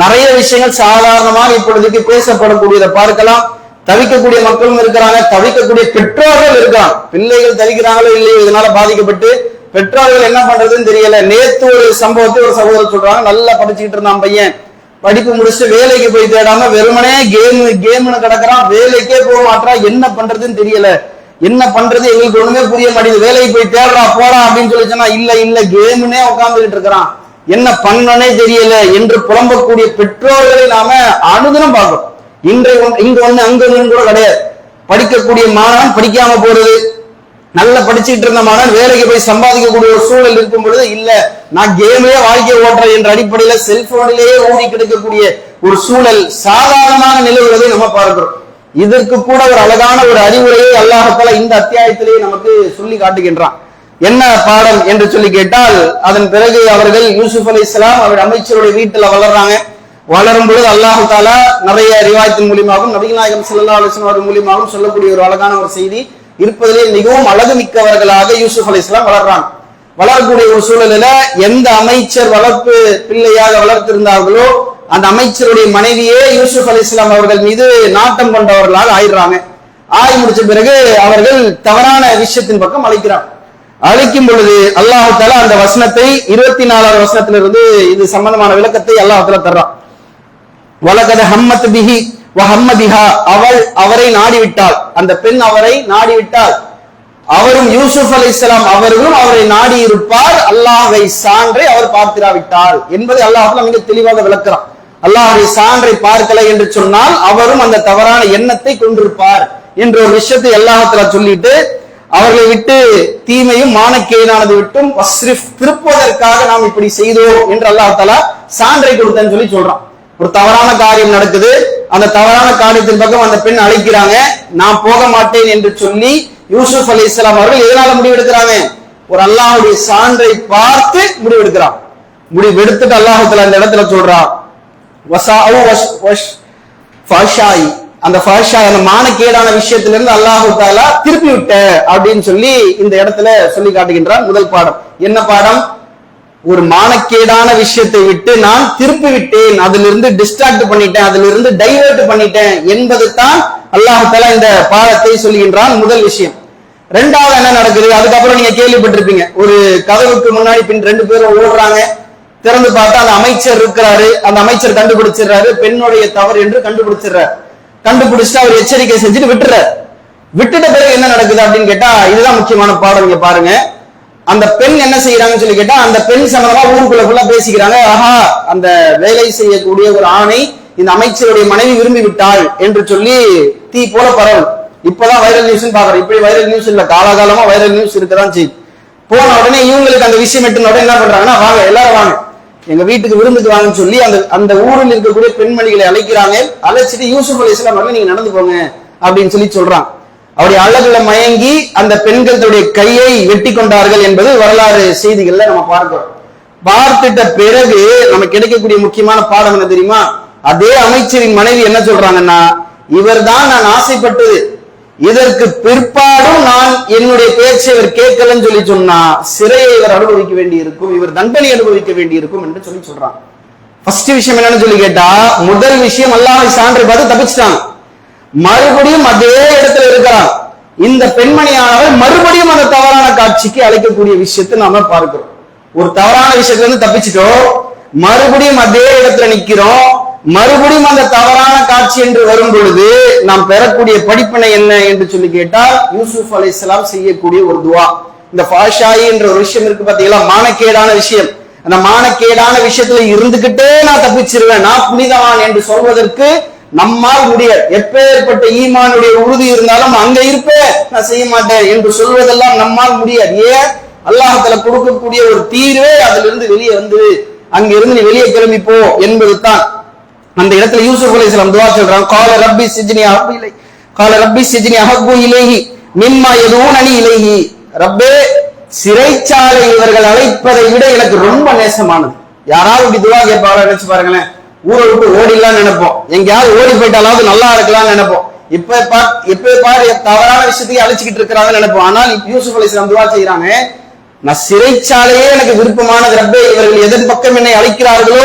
நிறைய விஷயங்கள் சாதாரணமாக இப்பொழுதுக்கு பேசப்படக்கூடியதை பார்க்கலாம். தவிக்கக்கூடிய மக்களும் இருக்கிறாங்க, தவிக்கக்கூடிய பெற்றோர்கள் இருக்காங்க. பிள்ளைகள் தவிக்கிறாங்களோ இல்லையோ இதனால பாதிக்கப்பட்டு பெற்றோர்கள் என்ன பண்றதுன்னு தெரியல. நேத்து ஒரு சம்பவத்தை ஒரு சகோதரர் சொல்றாங்க, நல்லா படிச்சுக்கிட்டு இருந்தான் பையன், படிப்பு முடிச்சுட்டு வேலைக்கு போய் தேடாம வெறுமனே கேம்னு கிடக்குறான், வேலைக்கே போக மாட்டான், என்ன பண்றதுன்னு தெரியல. என்ன பண்றது எங்களுக்கு ஒண்ணுமே புரிய மாட்டேங்குது, வேலைக்கு போய் தேடுறா போடா அப்படின்னு சொல்லி சொன்னா இல்ல கேம்னே உட்கார்ந்துகிட்டு இருக்கிறான், என்ன பண்ணனே தெரியல என்று புலம்பக்கூடிய பெற்றோர்களை நாம அனுதினம் பார்க்கிறோம். இங்க ஒண்ணு அங்க ஒண்ணு கூட கிடையாது. படிக்கக்கூடிய மாணவன் படிக்காம போறது, நல்லா படிச்சுட்டு இருந்த மாணவன் வேலைக்கு போய் சம்பாதிக்கக்கூடிய ஒரு சூழல் இருக்கும் பொழுது இல்ல நான் கேமே வாழ்க்கையை ஓட்டுறேன் என்ற அடிப்படையில செல்போனிலேயே ஊறி கிடைக்கக்கூடிய ஒரு சூழல் சாதாரணமாக நிலவுவதை நம்ம பார்க்கிறோம். இதற்கு கூட ஒரு அழகான ஒரு அறிவுரையை அல்லாஹ் இந்த அத்தியாயத்திலேயே நமக்கு சொல்லி காட்டுகின்றான். என்ன பாடம் என்று சொல்லி கேட்டால், அதன் பிறகு அவர்கள் யூசுப் அலைஹிஸ்ஸலாம் அவர் அமைச்சருடைய வீட்டுல வளர்றாங்க. வளரும் பொழுது அல்லாஹ் தாலா நிறைய ரிவாயத்தின் மூலியமாகவும் நபிகள் நாயகம் ஸல்லல்லாஹு அலைஹி வஸல்லம் மூலியமாகவும் சொல்லக்கூடிய ஒரு அழகான ஒரு செய்தி, இருப்பதிலே மிகவும் அழகு மிக்கவர்களாக யூசுப் அலைஹிஸ்ஸலாம் வளர்றாங்க. வளரக்கூடிய ஒரு சூழலில எந்த அமைச்சர் வளர்ப்பு பிள்ளையாக வளர்த்திருந்தார்களோ அந்த அமைச்சருடைய மனைவியே யூசுப் அலைஹிஸ்ஸலாம் அவர்கள் மீது நாட்டம் கொண்டவர்களால் ஆயிடுறாங்க. ஆகி முடிச்ச பிறகு அவர்கள் தவறான விஷயத்தின் பக்கம் அழைக்கும் பொழுது அல்லாஹ் தஆலா அந்த வசனத்தை 24வது வசனத்திலிருந்து இது சம்பந்தமான விளக்கத்தை அல்லாஹ் தஆலா தர்றான். வலகத ஹம்மத் பிஹி வ ஹம்ம பிஹா, அவரை நாடிவிட்டால், அந்த பெண் அவரை நாடிவிட்டால், அவரும் யூசுப் அலைஹிஸ்ஸலாம் அவர்களும் அவரை நாடி இருப்பார், அல்லாஹ்வை சான்றை அவர் பார்த்திராவிட்டால் என்பதை அல்லாஹ் தஆலா மிக தெளிவாக விளக்குறான். அல்லாஹ்வை சான்றை பார்க்கல என்று சொன்னால் அவரும் அந்த தவறான எண்ணத்தை கொண்டிருப்பார் என்ற ஒரு விஷயத்தை அல்லாஹ் தஆலா சொல்லிட்டு அவர்களை விட்டு தீமையும் மானக்கேடானது விட்டும் வஸ்ரிஃப் திருப்புவதற்காக நாம் இப்படி செய்தோம் என்று அல்லாஹ் தஆலா சான்றை கொடுத்தேன்னு சொல்லி சொல்றான். ஒரு தவறான காரியம் நடக்குது, அந்த தவறான காரியத்தின் பக்கம் அந்த பெண் அழைக்கிறாங்க, நான் போக மாட்டேன் என்று சொல்லி யூசுப் அலைஹிஸ்ஸலாம் அவர்கள் எதனால முடிவெடுக்கிறாங்க? ஒரு அல்லாஹ்வுடைய சான்றை பார்த்து முடிவெடுக்கிறான். முடிவெடுத்துட்டு அல்லாஹ் தஆலா இந்த இடத்துல சொல்றான், அந்த மானக்கேடான விஷயத்திலிருந்து அல்லாஹ் தஆலா திருப்பி விட்ட அப்படின்னு சொல்லி இந்த இடத்துல சொல்லி காட்டுகின்றான். முதல் பாடம் என்ன பாடம்? ஒரு மானக்கேடான விஷயத்தை விட்டு நான் திருப்பி விட்டேன், அதிலிருந்து டிஸ்ட்ராக்ட் பண்ணிட்டேன், அதிலிருந்து டைவர்ட் பண்ணிட்டேன் என்பது தான் அல்லாஹ் தஆலா இந்த பாடத்தை சொல்லுகின்றான். முதல் விஷயம். ரெண்டாவது என்ன நடக்குது? அதுக்கப்புறம் நீங்க கேள்விப்பட்டிருப்பீங்க, ஒரு கதவுக்கு முன்னாடி பின் 2 பேரும் ஓடுறாங்க, திறந்து பார்த்தா அந்த அமைச்சர் இருக்கிறாரு, அந்த அமைச்சர் கண்டுபிடிச்சிடுறாரு பெண்ணுடைய தவறு என்று கண்டுபிடிச்சிடுறாரு. கண்டுபிடிச்சிட்டு அவர் எச்சரிக்கை செஞ்சுட்டு விட்டுட்ட பிறகு என்ன நடக்குது அப்படின்னு கேட்டா, இதுதான் முக்கியமான பாடம். இங்க பாருங்க, அந்த பெண் என்ன செய்யறாங்கன்னு சொல்லி கேட்டா, அந்த பெண் சம்பந்தமா ஊருக்குள்ள ஃபுல்லா பேசிக்கிறாங்க. ஆஹா, அந்த வேலை செய்யக்கூடிய ஒரு ஆணை இந்த அமைச்சருடைய மனைவி விரும்பி விட்டாள் என்று சொல்லி தீ போல பரவல். இப்பதான் வைரல் நியூஸ் பாக்குறோம். இப்படி வைரல் நியூஸ் இல்ல, காலகாலமா வைரல் நியூஸ் இருக்கதான் செய்யுது. போன உடனே இவங்களுக்கு அந்த விஷயம் எட்டுன உடனே என்ன பண்றாங்கன்னா, வாங்க எல்லாரும் வாங்க எங்க வீட்டுக்கு விருந்துக்கு வாங்கன்னு சொல்லி அந்த ஊரில் இருக்கக்கூடிய பெண்மணிகளை அழைக்கிறாங்க. அழைச்சிட்டு யூசுப் அலைஹிஸ்ஸலாம் அவர்கள் நீங்க நடந்து போங்க அப்படின்னு சொல்லி சொல்றாங்க. அவருடைய அழகுல மயங்கி அந்த பெண்கள் தன்னுடைய கையை வெட்டி கொண்டார்கள் என்பது வரலாறு செய்திகள்ல நம்ம பார்க்கிறோம். பார்த்துட்ட பிறகு நமக்கு கிடைக்கக்கூடிய முக்கியமான பாடம் என்ன தெரியுமா? அதே அமைச்சரின் மனைவி என்ன சொல்றாங்கன்னா, இவர் தான் நான் ஆசைப்பட்டது, இதற்கு பிற்பாடும் நான் என்னுடைய பேச்சை இவர் கேட்கலன்னு சொல்லி சொன்னா சிறையை இவர் அனுபவிக்க வேண்டி இருக்கும், இவர் தண்டனை அனுபவிக்க வேண்டி இருக்கும் என்று சொல்லி சொல்றான். ஃபர்ஸ்ட் விஷயம் என்னன்னு சொல்லி கேட்டா, முதல் விஷயம் அல்லாஹ்வை சான்றை பார்த்து தப்பிச்சிட்டாங்க. மறுபடியும் அதே இடத்துல இருக்கிறான். இந்த பெண்மணியானவர் மறுபடியும் அந்த தவறான காட்சிக்கு அழைக்கக்கூடிய விஷயத்தை நாம பார்க்கிறோம். ஒரு தவறான விஷயத்துல இருந்து தப்பிச்சிட்டோம், மறுபடியும் அதே இடத்துல நிக்கிறோம், மறுபடியும் அந்த தவறான காட்சி என்று வரும் பொழுது நாம் பெறக்கூடிய படிப்பினை என்ன என்று சொல்லி கேட்டால், யூசுப் அலைஹிஸ்ஸலாம் செய்யக்கூடிய ஒரு துவா. இந்த ஃபாஷாயி என்ற ஒரு விஷயம் இருக்கு பாத்தீங்களா, மானக்கேடான விஷயம். அந்த மானக்கேடான விஷயத்துல இருந்துகிட்டே நான் தப்பிச்சிருவேன், நான் புனிதவான் என்று சொல்வதற்கு நம்மால் முடியாது. எப்பேற்பட்ட ஈமானுடைய உறுதி இருந்தாலும் அங்க இருப்பேன், நான் செய்ய மாட்டேன் என்று சொல்வதெல்லாம் நம்மால் முடியாது. ஏன்? அல்லாஹ் தஆலா கொடுக்கக்கூடிய ஒரு தீர்வே அதிலிருந்து வெளியே வந்து அங்கிருந்து நீ வெளியே கிளம்பி போ என்பது தான். அந்த இடத்துல யூசுப் அலைஹிஸ்ஸலாம் துஆ சொல்றாங்க, கால ரப்பி சிஜ்னி அஹப்பு இலை, கால ரப்பி சிஜ்னி அஹப்பு இலைஹி மிம்மா யதுனனி இலைஹி, ரப்பே சிறைச்சாலை இவர்கள் அழைப்பதை விட எனக்கு ரொம்ப நேசமானது. யாராவது இப்படி துஆ கேட்பாங்க நினைச்சு பாருங்களேன். ஊரை விட்டு ஓடிடலாம்னு நினைப்போம், எங்கேயாவது ஓடி போயிட்டாலாவது நல்லா இருக்கலாம்னு நினைப்போம். எப்ப பாரு தவறான விஷயத்தையும் அழைச்சிக்கிட்டு இருக்கிறாங்கன்னு நினைப்போம். ஆனால் யூசுப் அலைஹிஸ்ஸலாம் துஆ செய்யறாங்க, நான் சிறைச்சாலையே எனக்கு விருப்பமானது ரப்பே, இவர்கள் எதன் பக்கம் என்னை அழைக்கிறார்களோ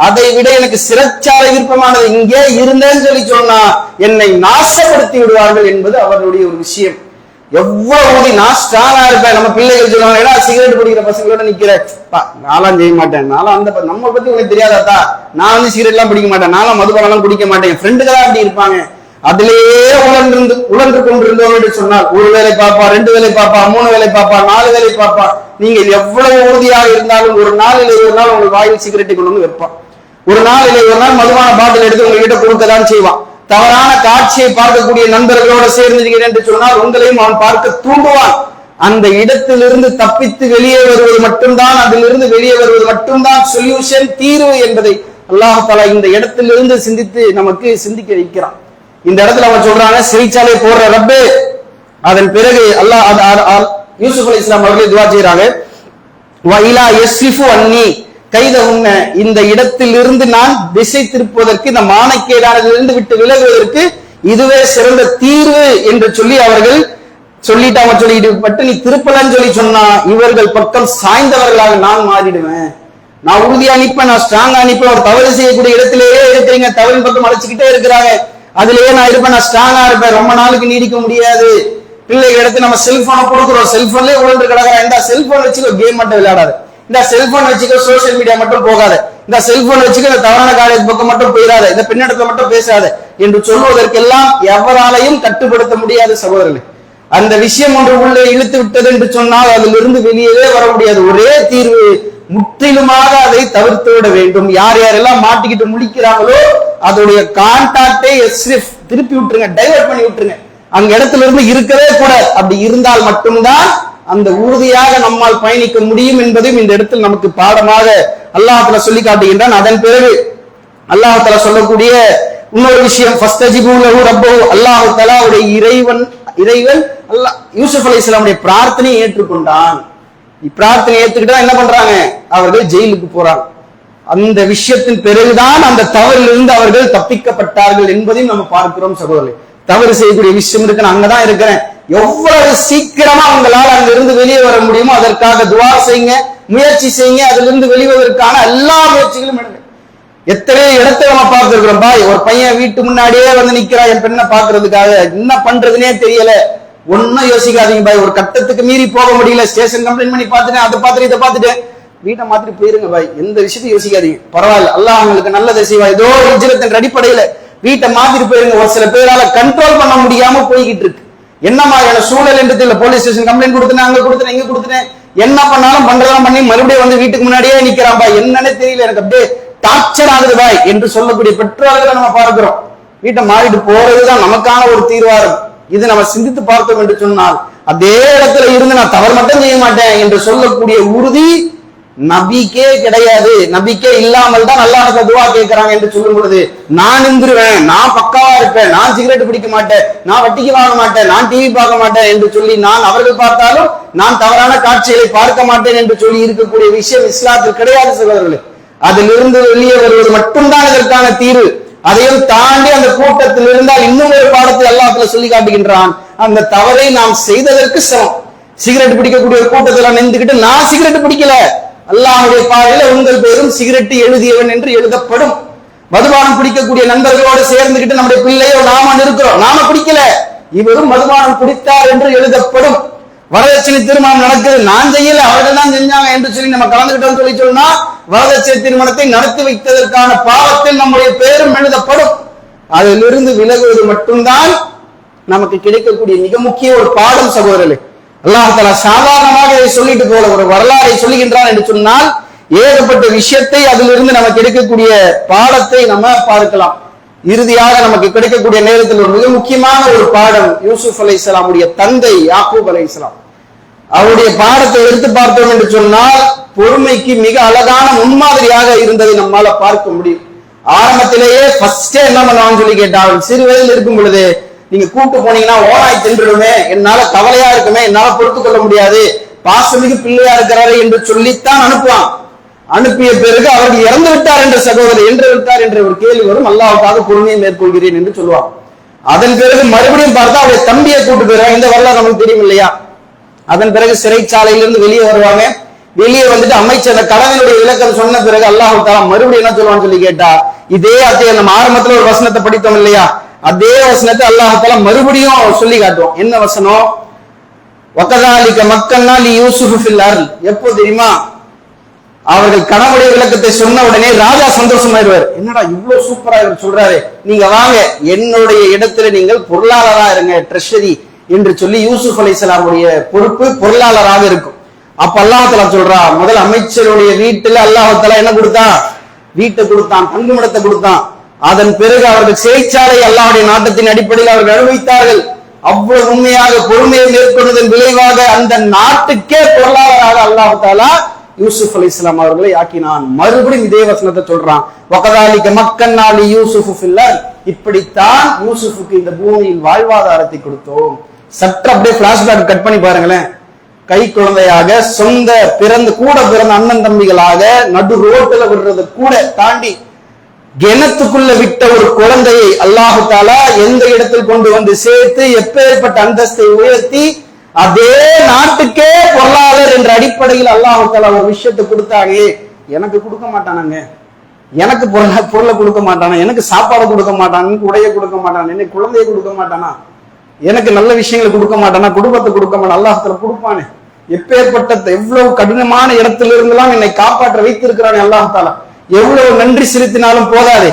அதை விட எனக்கு சிறைச்சாலை விருப்பமானது, இங்கே இருந்தேன்னு சொல்லி சொன்னா என்னை நாசப்படுத்தி விடுவார்கள் என்பது அவர்களுடைய ஒரு விஷயம். எவ்வளவு ஊதி நான் ஸ்ட்ராங்கா இருப்பேன். நம்ம பிள்ளைகள் சொல்லுவாங்க, ஏன்னா சிகரெட் குடிக்கிற பசங்களோட நிக்கிற, நான்லாம் செய்ய மாட்டேன், நானும் அந்த நம்ம பத்தி உனக்கு தெரியாதாத்தா, நான் சிகரெட் எல்லாம் பிடிக்க மாட்டேன், நானும் மதுபானம் எல்லாம் குடிக்க மாட்டேன், ஃப்ரெண்டுகளா அப்படி இருப்பாங்க அதிலேயே உழன்று கொண்டிருந்தோம் என்று சொன்னால், ஒரு வேலை பாப்பா, 2 வேலை பாப்பா, 3 வேலை பாப்பா, 4 வேலை பாப்பா, நீங்கள் எவ்வளவு உறுதியாக இருந்தாலும் ஒரு நாளிலே ஒரு நாள் உங்கள் வாயில் சிகரெட்டை கொண்டு வந்து வைப்பான். ஒரு நாளிலே ஒரு நாள் மதுவான பாட்டில் எடுத்து உங்ககிட்ட கொடுக்கதான் செய்வான். தவறான காட்சியை பார்க்கக்கூடிய நண்பர்களோடு சேர்ந்தீர்கள் என்று சொன்னால் உங்களையும் அவன் பார்க்க தூண்டுவான். அந்த இடத்திலிருந்து தப்பித்து வெளியே வருவது மட்டும்தான், அதிலிருந்து வெளியே வருவது மட்டும்தான் சொல்யூஷன், தீர்வு என்பதை அல்லாஹ் தஆலா இந்த இடத்திலிருந்து சிந்தித்து நமக்கு சிந்திக்க வைக்கிறான். இந்த இடத்துல அவன் சொல்றாங்க, சிறைச்சாலை போடுற ரப்பே. அதன் பிறகு அல்லாஹ் யூசுப் அலைஹிஸ்ஸலாம் அவர்கள் துஆ செய்றாங்க, வஇலா யஸ்ரிஃபு அன்னி கைதஹுன்ன, இந்த இடத்திலிருந்து நான் திசை திருப்புவதற்கு, இந்த மானக்கேடானதிலிருந்து விட்டு விலகுவதற்கு இதுவே சிறந்த தீர்வு என்று சொல்லி அவர்கள் சொல்லிட்டு அவன் சொல்லிட்டு பட்டு நீ திருப்பலன்னு சொல்லி சொன்னா இவர்கள் பக்கம் சாய்ந்தவர்களாக நான் மாறிடுவேன். நான் உறுதியா நிப்பேன், நான் ஸ்ட்ராங்கா நிப்பேன். ஒரு தவறு செய்யக்கூடிய இடத்திலேயே இருக்கிறீங்க, தவறின் பக்கம் அழைச்சிக்கிட்டே இருக்கிறாங்க, அதுலயே நான் இருப்பேன், நான் ஸ்ட்ராங்கா இருப்பேன், ரொம்ப நாளுக்கு நீடிக்க முடியாது. பிள்ளைகள் எடுத்து நம்ம செல்போனை கொடுக்குறோம், செல்போன்லயே உழன்று கிடக்குறேன். இந்த செல்போன் வச்சுக்கோ, கேம் மட்டும் விளையாடாது. இந்த செல்போன் வச்சுக்கோ, சோசியல் மீடியா மட்டும் போகாத. இந்த செல்போன் வச்சுக்கோ, இந்த தவறான காலேஜ் பக்கம் மட்டும் போயிடாத, இந்த பின்னடத்துல மட்டும் பேசாத என்று சொல்வதற்கெல்லாம் எவராலையும் கட்டுப்படுத்த முடியாது சகோதரர்களே. அந்த விஷயம் ஒன்று உள்ளே இழுத்து விட்டது என்று சொன்னால் அதிலிருந்து வெளியவே வர முடியாது. ஒரே தீர்வு, முற்றிலுமாக அதை தவிர்த்து விட வேண்டும். யார் யாரெல்லாம் மாட்டிக்கிட்டு முழிக்கிறாங்களோ அதோடைய கான்டாக்டை திருப்பி விட்டுருங்க, டைவர்ட் பண்ணி விட்டுருங்க. அங்க இடத்துல இருந்து இருக்கவே கூடாது. அப்படி இருந்தால் மட்டும்தான் அந்த உறுதியாக நம்மால் பயணிக்க முடியும் என்பதையும் இந்த இடத்தில் நமக்கு பாடமாக அல்லாஹ் தஆலா சொல்லி காட்டுகின்றான். அதன் பிறகு அல்லாஹ் தஆலா சொல்லக்கூடிய இன்னொரு விஷயம், ஃபஸ்தஜிபு லஹு ரப்பஹு, அல்லாஹ் தஆலாவுடைய இறைவன் அல்லாஹ் யூசுப் அலைஹிஸ்ஸலாமுடைய பிரார்த்தனையை ஏற்றுக்கொண்டான். பிரார்த்தனை ஏற்றுக்கிட்டா என்ன பண்றாங்க, அவர்கள் ஜெயிலுக்கு போறாங்க. அந்த விஷயத்தின் பிறகுதான் அந்த தவறிலிருந்து அவர்கள் தப்பிக்கப்பட்டார்கள் என்பதையும் நம்ம பார்க்கிறோம் சகோதரர்களே. தவறு செய்யக்கூடிய விஷயம் இருக்கு, நான் அங்கதான் இருக்கிறேன், எவ்வளவு சீக்கிரமா உங்களால் அங்க இருந்து வெளியே வர முடியுமோ அதற்காக துஆ செய்யுங்க, முயற்சி செய்யுங்க. அதிலிருந்து வெளிவதற்கான எல்லா முயற்சிகளும் எடுங்க. எத்தனை இடத்தை நம்ம பார்த்திருக்கிறோம். பாய், ஒரு பையன் வீட்டு முன்னாடியே வந்து நிக்கிறான் என் பெண்ணை பாக்குறதுக்காக, என்ன பண்றதுன்னே தெரியல. ஒன்னும் யோசிக்காதீங்க பாய், ஒரு கட்டத்துக்கு மீறி போக முடியல, ஸ்டேஷன் கம்ப்ளைண்ட் பண்ணி பார்த்துட்டேன், அதை பார்த்துட்டு இதை பார்த்துட்டேன், வீட்டை மாத்திட்டு போயிருங்க பாய், எந்த விஷயத்தையும் யோசிக்காதீங்க, பரவாயில்ல, அல்லாஹ் உங்களுக்கு நல்லதை செய்வா. ஏதோ ஒரு ஹிஜ்ரத்தின் அடிப்படையில வீட்டை மாத்திட்டு போயிருங்க. ஒரு சில பேரால கண்ட்ரோல் பண்ண முடியாம போய்கிட்டு இருக்கு. என்ன மாதிரியான சூழல் என்று தெரியல. போலீஸ் ஸ்டேஷன் கம்ப்ளைண்ட் கொடுத்தேன், அங்க கொடுத்தேன், இங்க கொடுத்தேன், என்ன பண்ணாலும் பண்றதெல்லாம் பண்ணி மறுபடியும் வந்து வீட்டுக்கு முன்னாடியே நிக்கிறான் பாய், என்னன்னே தெரியல, எனக்கு அப்படியே டார்ச்சர் ஆகுது பாய் என்று சொல்லக்கூடிய பெற்றோர்களை நம்ம பார்க்கிறோம். வீட்டை மாறிட்டு போறதுதான் நமக்கான ஒரு தீர்வாரம். இது நம்ம சிந்தித்து பார்த்தோம் என்று சொன்னால் அதே இடத்துல இருந்து நான் தவறு மட்டும் செய்ய மாட்டேன் என்று சொல்லக்கூடிய உறுதி நபிக்கே கிடையாது. நபிக்கே இல்லாமல் தான் அல்லாஹ் துஆ கேட்கிறாங்க என்று சொல்லும் பொழுது, நான் இருந்துருவேன், நான் பக்காவா இருப்பேன், நான் சிகரெட் பிடிக்க மாட்டேன், நான் வட்டிக்கு வாங்க மாட்டேன், நான் டிவி பார்க்க மாட்டேன் என்று சொல்லி, நான் அவர்கள் பார்த்தாலும் நான் தவறான காட்சிகளை பார்க்க மாட்டேன் என்று சொல்லி இருக்கக்கூடிய விஷயம் இஸ்லாத்தில் கிடையாது சகோதரர்களே. அதிலிருந்து வெளியே வருவது மட்டும்தான் இதற்கான தீர்வு. அதையும் தாண்டி அந்த கூட்டத்தில் இருந்தால் இன்னும் ஒரு பாடத்தை அல்லாஹ் சொல்லி காட்டுகின்றான், அந்த தவறை நாம் செய்ததற்கு சமம். சிகரெட் பிடிக்கக்கூடிய ஒரு கூட்டத்தில் நின்றுகிட்டு நான் சிகரெட் பிடிக்கல, அல்லாஹ்வுடைய பார்வையில உங்கள் பேரும் சிகரெட் எழுதியவன் என்று எழுதப்படும். மதுபானம் பிடிக்கக்கூடிய நண்பர்களோடு சேர்ந்துகிட்டு நம்முடைய பிள்ளையோ நாம இருக்கிறோம், நாம பிடிக்கல, இவரும் மதுபானம் குடித்தார் என்று எழுதப்படும். வரதட்சணை திருமணம் நடக்குது, நான் செய்யல, அவர்கள் தான் செஞ்சாங்க என்று சொல்லி நம்ம கலந்துகிட்டோம் சொல்லி சொன்னா வரதட்சணை திருமணத்தை நடத்தி வைத்ததற்கான பாவத்தில் நம்முடைய பேரும் எழுதப்படும். அதிலிருந்து விலகுவது மட்டும்தான் நமக்கு கிடைக்கக்கூடிய மிக முக்கிய ஒரு பாடம் சகோதரர்களே. அல்லாஹ் தஆலா சாதாரணமாக இதை சொல்லிட்டு போல ஒரு வரலாறை சொல்லுகின்றான் என்று சொன்னால் ஏகப்பட்ட விஷயத்தை அதிலிருந்து நமக்கு கிடைக்கக்கூடிய பாடத்தை நம்ம பார்க்கலாம். இறுதியாக நமக்கு கிடைக்கக்கூடிய நேரத்தில் ஒரு மிக முக்கியமான ஒரு பாடம், யூசுப் அலைஹிஸ்ஸலாமுடைய தந்தை யாக்கூப் அலைஹிஸ்ஸலாம் அவருடைய பாடத்தை எடுத்து பார்த்தோம் என்று சொன்னால் பொறுமைக்கு மிக அழகான முன்மாதிரியாக இருந்ததை நம்மால பார்க்க முடியும். ஆரம்பத்திலேயே ஃபர்ஸ்டே என்ன பண்ணுவான்னு சொல்லி கேட்டால், சிறு வயதில் இருக்கும் பொழுது நீங்க கூட்டு போனீங்கன்னா ஓனாய் தின்றுடுமே, என்னால கவலையா இருக்குமே, என்னால பொறுத்து கொள்ள முடியாது, பாசமிகு பிள்ளையா இருக்கிறாரு என்று சொல்லித்தான் அனுப்புவான். அனுப்பிய பிறகு அவர்கள் இறந்து விட்டார் என்ற சகோதரர் என்று விட்டார் என்ற ஒரு கேள்வி வரும், அல்லாஹ்வுக்காக பொறுமையை மேற்கொள்கிறேன் என்று சொல்லுவான். அதன் பிறகு மறுபடியும் பார்த்தா அவருடைய தம்பியை கூட்டு போயிடுவாங்க. இந்த வரலாறு நமக்கு தெரியும் இல்லையா? அதன் பிறகு சிறைச்சாலையிலிருந்து வெளியே வருவாங்க. வெளியே வந்துட்டு அமைச்சர் அந்த கடவுளுடைய விளக்கம் சொன்ன பிறகு அல்லாஹ் தஆலா மறுபடியும் என்ன சொல்லுவான்னு சொல்லி கேட்டா, இதே அத்தியாயம் நம்ம ஆரம்பத்துல ஒரு வசனத்தை படித்தோம் இல்லையா, அதே வசனத்தை அல்லாஹ் தஆலா மறுபடியும் சொல்லி காட்டுவோம். என்ன வசனம்? வகதாலிக மக்கன்னா லி யூசுஃபு ஃபில் அர்ல். எப்போ தெரியுமா? அவர்கள் கனவுடைய விளக்கத்தை சொன்ன உடனே ராஜா சந்தோஷமாயிருவார். என்னடா இவ்வளவு சூப்பரா இவர் சொல்றாரு, நீங்க வாங்க என்னுடைய இடத்துல நீங்கள் பொருளாளரா இருங்க, ட்ரெஷரி என்று சொல்லி யூசுப் அலைஹிஸ்ஸலாமுடைய பொறுப்பு பொருளாளராக இருக்கும். அப்ப அல்லாஹ் தஆலா சொல்றா, முதல் அமைச்சருடைய வீட்டுல அல்லாஹ் தஆலா என்ன கொடுத்தான்? வீட்டை கொடுத்தான், தங்குமிடத்தை கொடுத்தான். அதன் பிறகு அவர்கள் சிறைச்சாலை அல்லாஹ்வுடைய நாட்டத்தின் அடிப்படையில் அவர்கள் அனுபவித்தார்கள். அவ்வளவு உண்மையாக பொறுமையை மேற்கொண்டதன் விளைவாக அந்த நாட்டுக்கே பொருளாளராக அல்லாஹ் தஆலா யூசுப் அலைஹிஸ்ஸலாம் அவர்களை ஆக்கினான். மறுபடியும் இதே வசனத்தை சொல்றான், வகதாலிக மக்கன்னா லி யூசுஃபு ஃபில்லர், இப்படித்தான் யூசுஃபுக்கு இந்த பூமியில் வாழ்வாதாரத்தை கொடுத்தோம். சற்று அப்படியே பிளாஷ்பேக் கட் பண்ணி பாருங்களேன். கை குழந்தையாக சொந்த பிறந்த அண்ணன் தம்பிகளாக நடு ரோட்டுல விடுறத கூட தாண்டி கிணத்துக்குள்ள விட்ட ஒரு குழந்தையை அல்லாஹு தஆலா எந்த இடத்தில் கொண்டு வந்து சேர்த்து எப்பேற்பட்ட அந்தஸ்தை உயர்த்தி அதே நாட்டுக்கே பொருளாளர் என்ற அடிப்படையில் அல்லாஹு தஆலா ஒரு விஷயத்தை கொடுத்தாங்க. எனக்கு கொடுக்க மாட்டானாங்க, எனக்கு பொருளை கொடுக்க மாட்டானா, எனக்கு சாப்பாடு கொடுக்க மாட்டான், உடைய கொடுக்க மாட்டான், எனக்கு குழந்தைய கொடுக்க மாட்டானா, எனக்கு நல்ல விஷயங்களை கொடுக்க மாட்டானா, குடும்பத்தை கொடுக்க மாட்டான். அல்லாஹ் தஆலா கொடுப்பானே. எப்பேற்பட்ட எவ்வளவு கடினமான இடத்துல இருந்தெல்லாம் என்னை காப்பாற்ற வைத்திருக்கிறானே அல்லாஹ் தஆலா. எவ்வளவு நன்றி செலுத்தினாலும் போதாது,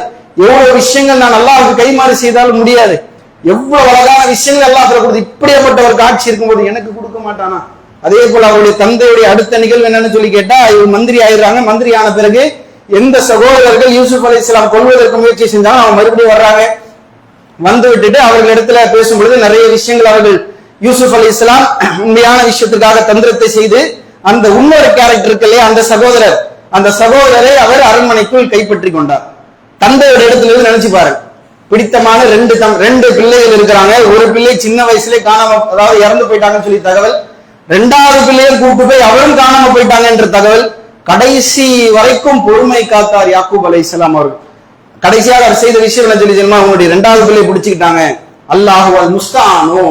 எவ்வளவு விஷயங்கள் நான் அல்லாஹ்வுக்கு கைமாறு செய்தாலும் முடியாது. எவ்வளவு அழகான விஷயங்கள் அல்லாஹ் தஆலா கொடுத்து இப்படியாப்பட்ட ஒரு காட்சி இருக்கும்போது எனக்கு கொடுக்க மாட்டானா? அதே போல அவருடைய தந்தையுடைய அடுத்த நிகழ்வு என்னன்னு சொல்லி கேட்டா, இவர் மந்திரி ஆயிடுறாங்க. மந்திரி ஆன பிறகு எந்த சகோதரர்கள் யூசுப் அலைஹிஸ்ஸலாம் கொல்வதற்கு முயற்சி செஞ்சாலும் அவங்க மறுபடியும் வர்றாங்க. வந்து விட்டுட்டு அவர்கள் இடத்துல பேசும்பொழுது நிறைய விஷயங்கள் அவர்கள் யூசுப் அலைஹிஸ்ஸலாம் உண்மையான விஷயத்துக்காக தந்திரத்தை செய்து அந்த இன்னொரு கேரக்டர் இருக்கு இல்லையா, அந்த சகோதரரை அவர் அரண்மனைக்குள் கைப்பற்றி கொண்டார். தந்தையோட இடத்துல இருந்து நினைச்சு பாருங்க, பிடித்தமான ரெண்டு பிள்ளைகள் இருக்கிறாங்க. ஒரு பிள்ளை சின்ன வயசுல காணாம, அதாவது இறந்து போயிட்டாங்கன்னு சொல்லி தகவல். ரெண்டாவது பிள்ளையும் கூப்பிட்டு போய் அவரும் காணாம போயிட்டாங்க என்ற தகவல். கடைசி வரைக்கும் பொறுமை காத்தார் யாக்கூப் அலைஹிஸ்ஸலாம் அவர்கள். கடைசியாக அவர் செய்த விஷயம் என்ன சொல்லி தெரியுமா? அவங்களுடைய ரெண்டாவது பிள்ளை பிடிச்சுக்கிட்டாங்க. அல்லாஹு அல் முஸ்தானு,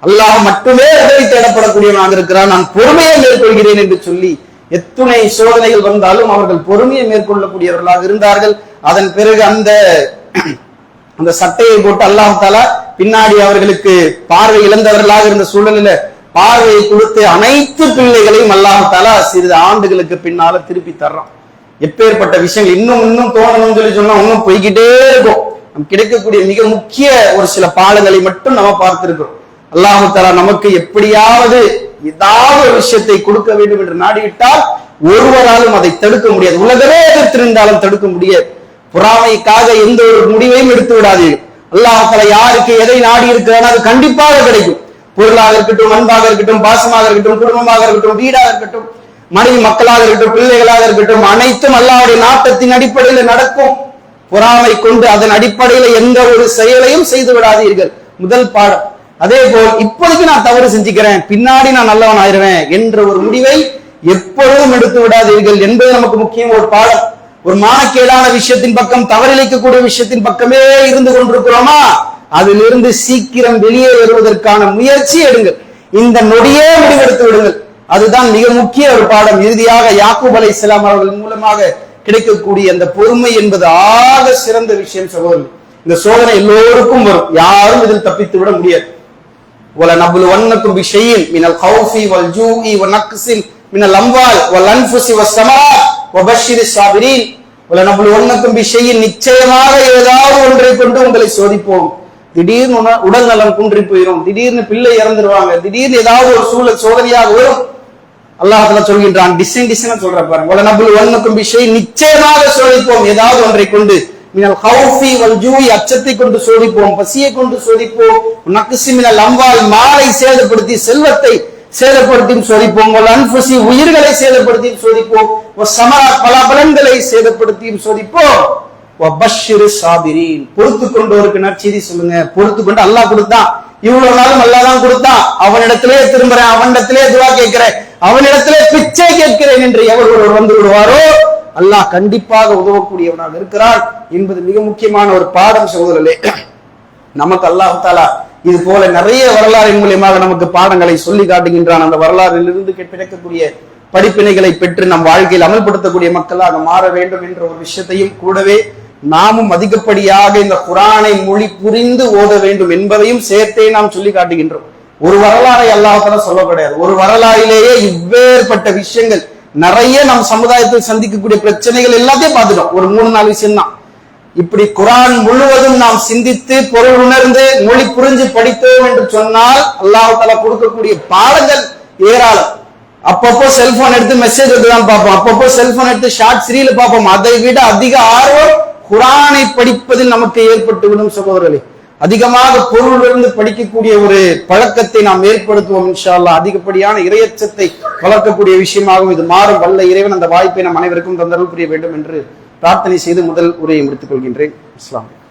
அல்லாஹ் மட்டுமே உதவி தேடப்படக்கூடியவனாக இருக்கிறான், நான் பொறுமையை மேற்கொள்கிறேன் என்று சொல்லி எத்துணை சோதனைகள் வந்தாலும் அவர்கள் பொறுமையை மேற்கொள்ளக்கூடியவர்களாக இருந்தார்கள். அதன் பிறகு அந்த சட்டையை போட்டு அல்லாஹ் தஆலா பின்னாடி அவர்களுக்கு பார்வை இழந்தவர்களாக இருந்த சூழலில பார்வையை கொடுத்து அனைத்து பிள்ளைகளையும் அல்லாஹ் தஆலா சிறிது ஆண்டுகளுக்கு பின்னால திருப்பி தர்றான். எப்பேற்பட்ட விஷயங்கள் இன்னும் தோணணும்னு சொல்லி சொன்னா இன்னும் போய்கிட்டே இருக்கும். நம் கிடைக்கக்கூடிய மிக முக்கிய ஒரு சில பாடங்களை மட்டும் நம்ம பார்த்திருக்கிறோம். அல்லாஹ் தஆலா நமக்கு எப்படியாவது ஏதாவது ஒரு விஷயத்தை கொடுக்க வேண்டும் என்று நாடிவிட்டால் ஒருவராலும் அதை தடுக்க முடியாது. உலகமே எதிர்த்திருந்தாலும் தடுக்க முடியாது. பொறாமைக்காக எந்த ஒரு முடிவையும் எடுத்து விடாதீர்கள். அல்லாஹ் தஆலா யாருக்கு எதை நாடி இருக்கிறானோ அது கண்டிப்பாக கிடைக்கும். பொருளாக இருக்கட்டும், அன்பாக இருக்கட்டும், பாசமாக இருக்கட்டும், குடும்பமாக இருக்கட்டும், வீடாக இருக்கட்டும், மனைவி மக்களாக இருக்கட்டும், பிள்ளைகளாக இருக்கட்டும், அனைத்தும் அல்லாஹ்வுடைய நாட்டத்தின் அடிப்படையில் நடக்கும். பொறாமை கொண்டு அதன் அடிப்படையில் எந்த ஒரு செயலையும் செய்து விடாதீர்கள். முதல் பாடம். அதே போல் இப்போதைக்கு நான் தவறு செஞ்சுக்கிறேன், பின்னாடி நான் நல்லவன் ஆயிருவேன் என்ற ஒரு முடிவை எப்பொழுதும் எடுத்து விடாதீர்கள் என்பது நமக்கு முக்கியம் ஒரு பாடம். ஒரு மானக்கேடான விஷயத்தின் பக்கம், தவறிழைக்கக்கூடிய விஷயத்தின் பக்கமே இருந்து கொண்டிருக்கிறோமா, அதிலிருந்து சீக்கிரம் வெளியே வருவதற்கான முயற்சி எடுங்கள். இந்த நொடியே முடிவெடுத்து விடுங்கள். அதுதான் மிக முக்கிய ஒரு பாடம். இறுதியாக யாக்கூப் அலைஹிஸ்ஸலாம் அவர்கள் மூலமாக கிடைக்கக்கூடிய அந்த பொறுமை என்பது ஆக சிறந்த விஷயம் சகோதரர். இந்த சோதனை எல்லோருக்கும் வரும், யாரும் இதில் தப்பித்து விட முடியாது. وَلَنَبْلُوَنَّكُمْ بِشَيْءٍ مِنَ الْخَوْفِ وَالْجُوعِ وَنَقْصٍ مِنَ الْأَمْوَالِ وَالْأَنْفُسِ وَالثَّمَرَاتِ وَبَشِّرِ الصَّابِرِينَ وَلَنَبْلُوَنَّكُمْ بِشَيْءٍ நிச்சயமாக ஏதாவது ஒன்றை கொண்டு உங்களை சோதிப்போம். திடீர்னு உடல் நலம் குன்றி போயிடும், திடீர்னு பிள்ளை இறந்துருவாங்க, திடீர்னு ஏதாவது ஒரு சூழல் சோதனையாக வரும். அல்லாஹ் தஆலா சொல்கின்றான், டிசைன் சொல்ற பாருங்க, وَلَنَبْلُوَنَّكُمْ بِشَيْءٍ நிச்சயமாக சோதிப்போம், ஏதாவது ஒன்றை கொண்டு, மினல் ஹௌஃபி வல் ஜூஇ அச்சத்தை கொண்டு சோதிப்போம், பசியை கொண்டு சோதிப்போம், நக்ஸி மினல் அம்வால் மாலை சேதப்படுத்தி செல்வத்தை சேதப்படுத்தி சோதிப்போம், வல் அன்ஃபுஸி உயிர்களை சேதப்படுத்தி சோதிப்போம், வஸ்ஸமராத் பலபலன்களை சேதப்படுத்தி சோதிப்போம், வபஷ்ஷிரு ஸாபிரீன் பொறுத்து கொண்டோருக்கு நற்செய்தி சொல்லுங்க. பொறுத்து கொண்டு அல்லாஹ் கொடுத்தான், இவ்வளவு நாளும் அல்லாஹ் தான் கொடுத்தான், அவனிடத்திலே திரும்புறேன், அவனிடத்திலே துஆ கேட்கிறேன், அவனிடத்திலே பிச்சை கேட்கிறேன் என்று எவர் ஒருவர் வந்து விடுவாரோ அல்லாஹ் கண்டிப்பாக உதவக்கூடியவனாக இருக்கிறார் என்பது மிக முக்கியமான ஒரு பாடம் சகோதரர்களே. நமக்கு அல்லாஹ் தஆலா இது போல நிறைய வரலாறின் மூலியமாக நமக்கு பாடங்களை சொல்லி காட்டுகின்றான். அந்த வரலாறிலிருந்து கிடைக்கக்கூடிய படிப்பினைகளை பெற்று நம் வாழ்க்கையில் அமல்படுத்தக்கூடிய மக்களாக மாற வேண்டும் என்ற ஒரு விஷயத்தையும் கூடவே நாமும் அதிகப்படியாக இந்த குர்ஆனை மொழி புரிந்து ஓத வேண்டும் என்பதையும் சேர்த்தே நாம் சொல்லி காட்டுகின்றோம். ஒரு வரலாறை அல்லாஹ் தஆலா சொல்ல கிடையாது, ஒரு வரலாறிலேயே இவ்வேற்பட்ட விஷயங்கள் நிறைய நம் சமுதாயத்தில் சந்திக்கக்கூடிய பிரச்சனைகள் எல்லாத்தையும் பார்த்துட்டோம். ஒரு 3-4 விஷயம் தான். இப்படி குர்ஆன் முழுவதும் நாம் சிந்தித்து பொருள் உணர்ந்து மொழி புரிஞ்சு படித்தோம் என்று சொன்னால் அல்லாஹ் தஆலா கொடுக்கக்கூடிய பாடங்கள் ஏராளம். அப்பப்போ செல்போன் எடுத்து மெசேஜ் தான் பார்ப்போம், அப்பப்போ செல்போன் எடுத்து ஷார்ட் ரீல் பார்ப்போம். அதை விட அதிக ஆர்வம் குர்ஆனை படிப்பதில் நமக்கு ஏற்பட்டுவிடும் சகோதரர்களே. அதிகமாக பொருளிலிருந்து படிக்கக்கூடிய ஒரு பழக்கத்தை நாம் ஏற்படுத்துவோம் இன்ஷா அல்லாஹ். அதிகப்படியான இறையச்சத்தை வளர்க்கக்கூடிய விஷயமாகவும் இது மாறும். வல்ல இறைவன் அந்த வாய்ப்பை நம் அனைவருக்கும் தந்தருள் புரிய வேண்டும் என்று பிரார்த்தனை செய்து முதல் உரையை முடித்துக் கொள்கின்றேன். அஸ்ஸலாமு அலைக்கும்.